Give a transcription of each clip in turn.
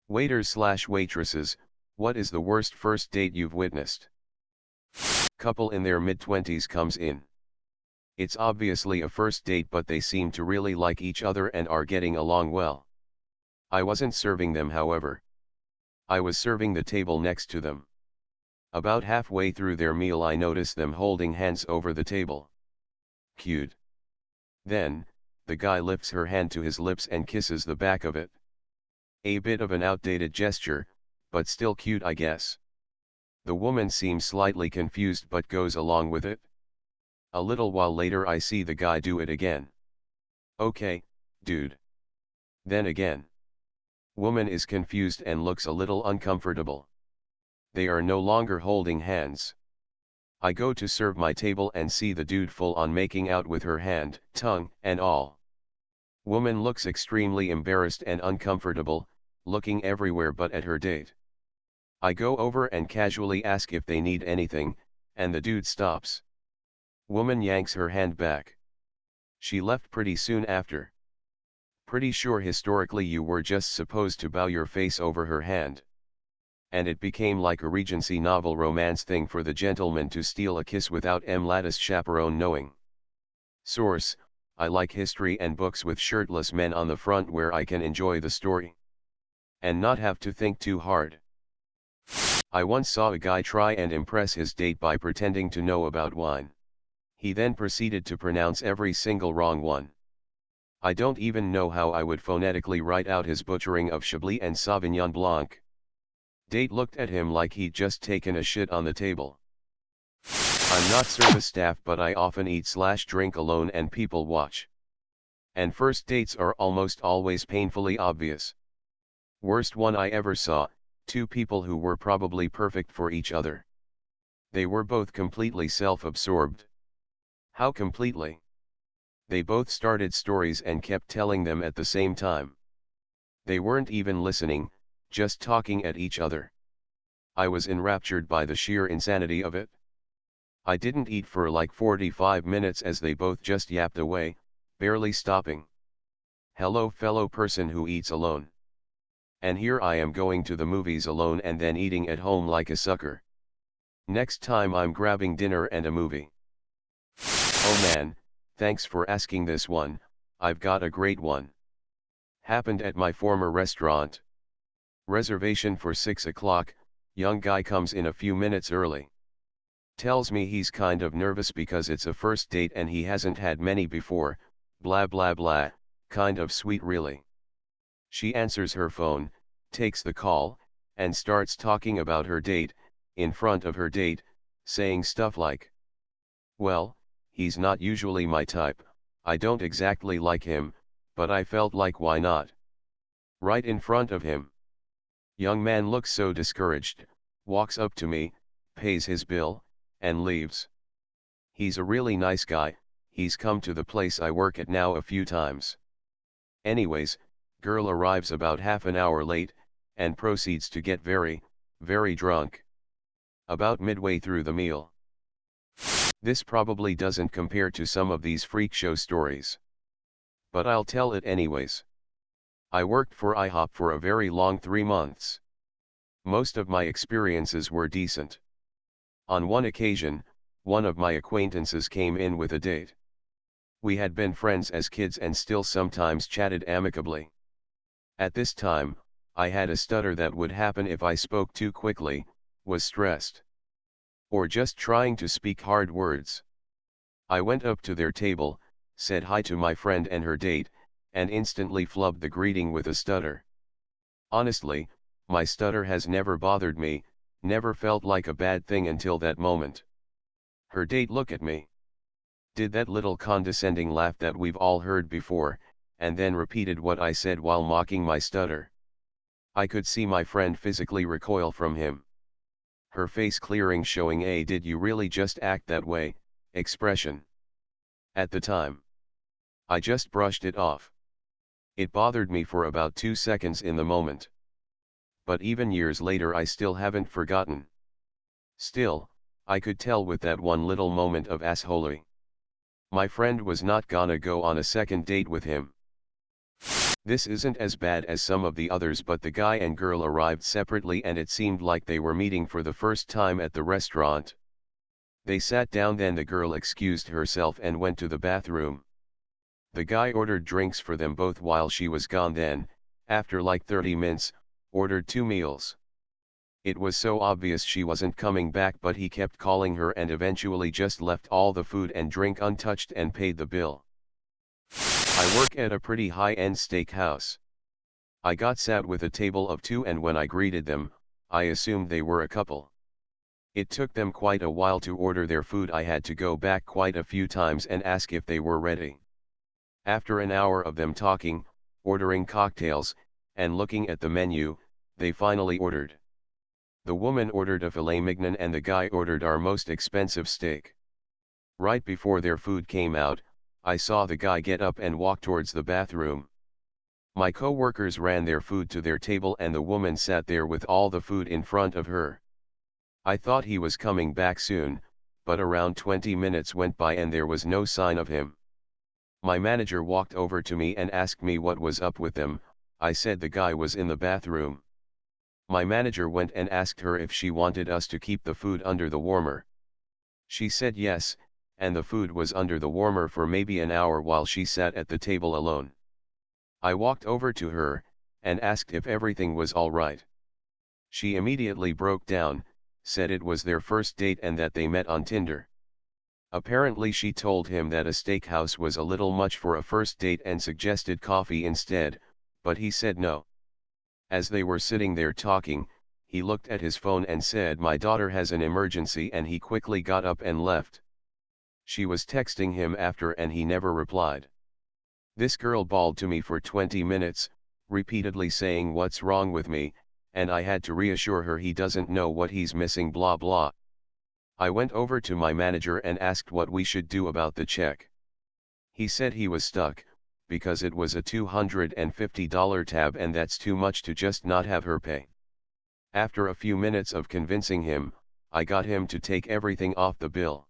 Waiters/waitresses, what is the worst first date you've witnessed? Couple in their mid-20s comes in. It's obviously a first date, but they seem to really like each other and are getting along well. I wasn't serving them, however. I was serving the table next to them. About halfway through their meal I notice them holding hands over the table. Cute. Then, the guy lifts her hand to his lips and kisses the back of it. A bit of an outdated gesture, but still cute, I guess. The woman seems slightly confused but goes along with it. A little while later I see the guy do it again. Okay, dude. Then again. Woman is confused and looks a little uncomfortable. They are no longer holding hands. I go to serve my table and see the dude full on making out with her hand, tongue, and all. Woman looks extremely embarrassed and uncomfortable, looking everywhere but at her date. I go over and casually ask if they need anything, and the dude stops. Woman yanks her hand back. She left pretty soon after. Pretty sure historically you were just supposed to bow your face over her hand. And it became like a Regency novel romance thing for the gentleman to steal a kiss without lattice chaperone knowing. Source: I like history and books with shirtless men on the front where I can enjoy the story. And not have to think too hard. I once saw a guy try and impress his date by pretending to know about wine. He then proceeded to pronounce every single wrong one. I don't even know how I would phonetically write out his butchering of Chablis and Sauvignon Blanc. Date looked at him like he'd just taken a shit on the table. I'm not service staff, but I often eat/drink alone and people watch. And first dates are almost always painfully obvious. Worst one I ever saw, two people who were probably perfect for each other. They were both completely self-absorbed. How completely? They both started stories and kept telling them at the same time. They weren't even listening, just talking at each other. I was enraptured by the sheer insanity of it. I didn't eat for like 45 minutes as they both just yapped away, barely stopping. Hello, fellow person who eats alone. And here I am going to the movies alone and then eating at home like a sucker. Next time I'm grabbing dinner and a movie. Oh man, thanks for asking this one, I've got a great one. Happened at my former restaurant. Reservation for 6 o'clock, young guy comes in a few minutes early. Tells me he's kind of nervous because it's a first date and he hasn't had many before, blah blah blah, kind of sweet really. She answers her phone, takes the call, and starts talking about her date, in front of her date, saying stuff like, well, he's not usually my type, I don't exactly like him, but I felt like why not? Right in front of him. Young man looks so discouraged, walks up to me, pays his bill, and leaves. He's a really nice guy, he's come to the place I work at now a few times. Anyways, girl arrives about half an hour late, and proceeds to get very, very drunk. About midway through the meal. This probably doesn't compare to some of these freak show stories. But I'll tell it anyways. I worked for IHOP for a very long 3 months. Most of my experiences were decent. On one occasion, one of my acquaintances came in with a date. We had been friends as kids and still sometimes chatted amicably. At this time, I had a stutter that would happen if I spoke too quickly, was stressed, or just trying to speak hard words. I went up to their table, said hi to my friend and her date, and instantly flubbed the greeting with a stutter. Honestly, my stutter has never bothered me, never felt like a bad thing until that moment. Her date looked at me. Did that little condescending laugh that we've all heard before, and then repeated what I said while mocking my stutter. I could see my friend physically recoil from him. Her face clearing, showing a "did you really just act that way" expression. At the time, I just brushed it off. It bothered me for about 2 seconds in the moment. But even years later I still haven't forgotten. Still, I could tell with that one little moment of assholery. My friend was not gonna go on a second date with him. This isn't as bad as some of the others, but the guy and girl arrived separately and it seemed like they were meeting for the first time at the restaurant. They sat down, then the girl excused herself and went to the bathroom. The guy ordered drinks for them both while she was gone, then, after like 30 minutes, ordered 2 meals. It was so obvious she wasn't coming back, but he kept calling her and eventually just left all the food and drink untouched and paid the bill. I work at a pretty high-end steakhouse. I got sat with a table of 2 and when I greeted them, I assumed they were a couple. It took them quite a while to order their food. I had to go back quite a few times and ask if they were ready. After an hour of them talking, ordering cocktails, and looking at the menu, they finally ordered. The woman ordered a filet mignon and the guy ordered our most expensive steak. Right before their food came out, I saw the guy get up and walk towards the bathroom. My co-workers ran their food to their table and the woman sat there with all the food in front of her. I thought he was coming back soon, but around 20 minutes went by and there was no sign of him. My manager walked over to me and asked me what was up with them. I said the guy was in the bathroom. My manager went and asked her if she wanted us to keep the food under the warmer. She said yes, and the food was under the warmer for maybe an hour while she sat at the table alone. I walked over to her, and asked if everything was all right. She immediately broke down, said it was their first date and that they met on Tinder. Apparently she told him that a steakhouse was a little much for a first date and suggested coffee instead, but he said no. As they were sitting there talking, he looked at his phone and said, "My daughter has an emergency," and he quickly got up and left. She was texting him after and he never replied. This girl bawled to me for 20 minutes, repeatedly saying what's wrong with me, and I had to reassure her he doesn't know what he's missing, blah blah. I went over to my manager and asked what we should do about the check. He said he was stuck, because it was a $250 tab and that's too much to just not have her pay. After a few minutes of convincing him, I got him to take everything off the bill.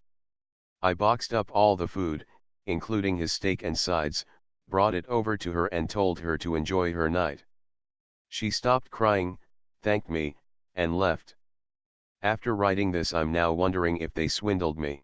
I boxed up all the food, including his steak and sides, brought it over to her and told her to enjoy her night. She stopped crying, thanked me, and left. After writing this, I'm now wondering if they swindled me.